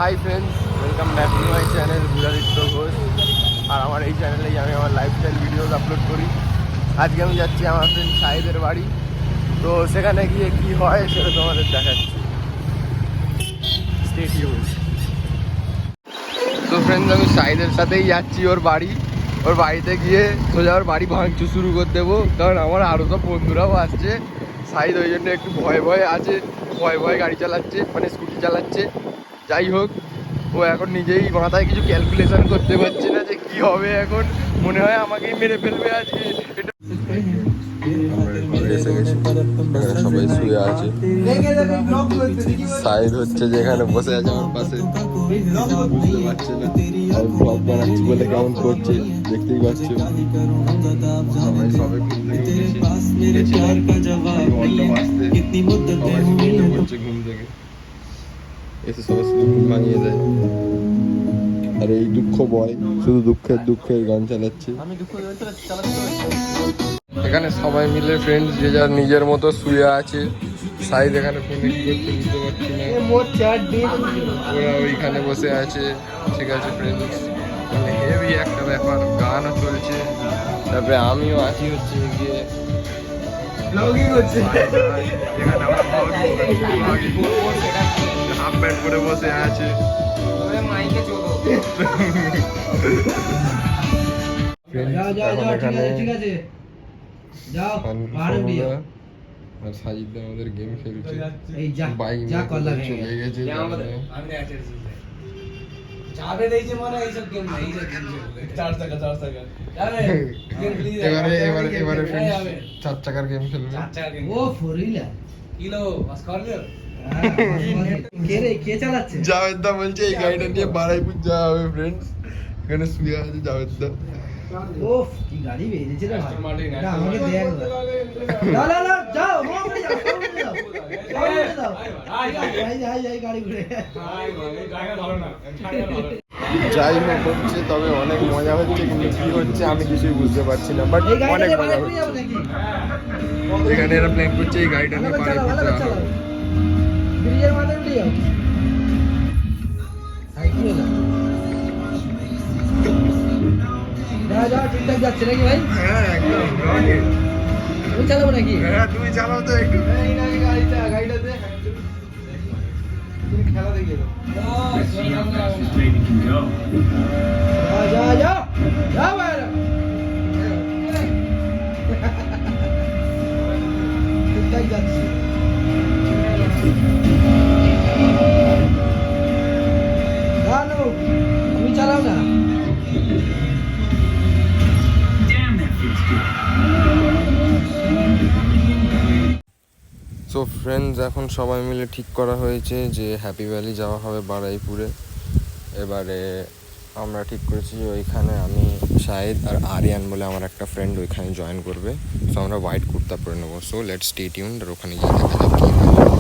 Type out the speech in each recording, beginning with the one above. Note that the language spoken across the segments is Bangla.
High friends, welcome back to my channel Buraditya Ghosh. আর আমার এই চ্যানেলেই আমি আমার লাইফস্টাইল ভিডিওস আপলোড করি। আজকে আমি যাচ্ছি আমার ফ্রেন্ড সাহিদের বাড়ি। তো সেখানে গিয়ে কি হয় সেটা তোমাদের দেখাচ্ছি। Stay tuned. তো ফ্রেন্ডস, আমি সাহিদের সাথেই যাচ্ছি ওর বাড়ি। ওর বাড়িতে গিয়ে সোজা ওর বাড়ি ভাঙচুর শুরু করে দেবো, কারণ আমার আরও সব বন্ধুরাও আসছে। সাহিদ ওই জন্য একটু ভয় ভয়ে আছে, ভয়ে গাড়ি চালাচ্ছে, মানে স্কুটি চালাচ্ছে। যাই হোক, ও এখন নিজেই মাথায় কিছু ক্যালকুলেশন করতে পারছে না যে কি হবে। এখন মনে হয় আমাকেই মেরে ফেলবে আজকে। সবাই শুয়ে আছে। সাইড হচ্ছে যেখানে বসে আছে আমার পাশে, বুঝতে পারছে না আমি ব্লগ বানাচ্ছি বলে কেমন করছে, দেখতেই পাচ্ছ। সবাই সবে ঘুম থেকে ঘুম থেকে এসে সবাই শুধু ঘুম ভাঙিয়ে দেয়। আর এই দুঃখ বয় শুধু দুঃখের গান চালাচ্ছে। এখানে সবাই মিলে ফ্রেন্ডস যে যার নিজের মতো শুয়ে আছে। সাইদ এখানে ফোনে কি করছে বুঝতে পারছি না, ওরা ওইখানে বসে আছে। ঠিক আছে ফ্রেন্ডস, মানে হেভি একটা ব্যাপার, গানও চলছে, তারপরে আমিও আছি হচ্ছে গিয়ে হাফ প্যান্ট করে বসে আছে। আর সাজিদা আমাদের গেম খেলছে, বাইক চলে গেছে। এবারে চার চাকার গেম খেলবে। জাভেদ দা বলছে এই গাড়িটা নিয়ে বারাইপুর যাওয়া হবে ফ্রেন্ডস। এখানে শুয়ে আছে জাভেদ দা। ওফ, কি গাড়ি বেরিয়েছে রে ভাই, এটা আমাকে দেখ না। না না যাও, মোবাইল যাও, যাও আই গাড়ি ঘুরে। যাই হোক হচ্ছে, তবে অনেক মজা হচ্ছে, কিন্তু কি হচ্ছে আমি কিছুই বুঝতে পারছি না, বাট অনেক মজা হচ্ছে। এখানে এরা প্ল্যান করছে এই গাড়িটা নিয়ে বারাইপুর যাওয়া হবে। ব্রিজের মাঝে উঠে যাও, সাইকেল যা ঠিকঠাক যাচ্ছে নাকি ভাই? হ্যাঁ একদম। তুমি চালাবো নাকি? হ্যাঁ তুমি চালাও তো একটু। গাড়িটাতে তুমি খেলা দেখে যাও। যা বাইরে ঠিকঠাক যাচ্ছে। তুমি চালাও না। সো ফ্রেন্ডস, এখন সবাই মিলে ঠিক করা হয়েছে যে হ্যাপি ভ্যালি যাওয়া হবে বারুইপুরে। এবারে আমরা ঠিক করেছি যে ওইখানে আমি, শাহিদ আর আরিয়ান বলে আমার একটা ফ্রেন্ড ওইখানে জয়েন করবে। সো আমরা হোয়াইট কুর্তা পরে নেবো। সো লেটস স্টে টিউনড, আর ওখানে গিয়ে দেখা যাক কী হয়।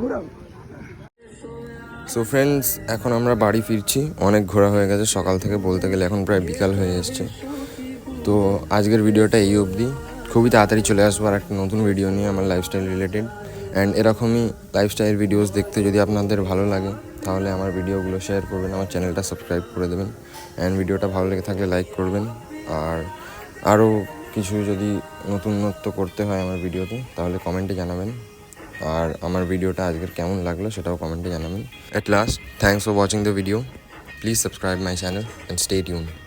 ঘুরাও। সো ফ্রেন্ডস, এখন আমরা বাড়ি ফিরছি। অনেক ঘোরা হয়ে গেছে সকাল থেকে, বলতে গেলে এখন প্রায় বিকাল হয়ে এসছে। তো আজকের ভিডিওটা এই অবধি। খুবই তাড়াতাড়ি চলে আসবো আর একটা নতুন ভিডিও নিয়ে আমার লাইফস্টাইল রিলেটেড। অ্যান্ড এরকমই লাইফস্টাইল ভিডিওস দেখতে যদি আপনাদের ভালো লাগে তাহলে আমার ভিডিওগুলো শেয়ার করবেন, আমার চ্যানেলটা সাবস্ক্রাইব করে দেবেন। অ্যান্ড ভিডিওটা ভালো লেগে থাকলে লাইক করবেন। আর আরও কিছু যদি নতুনত্ব করতে হয় আমার ভিডিওতে তাহলে কমেন্টে জানাবেন। আর আমার ভিডিওটা আজকের কেমন লাগলো সেটাও কমেন্টে জানাবেন। At last, thanks for watching the video. Please subscribe my channel and stay tuned.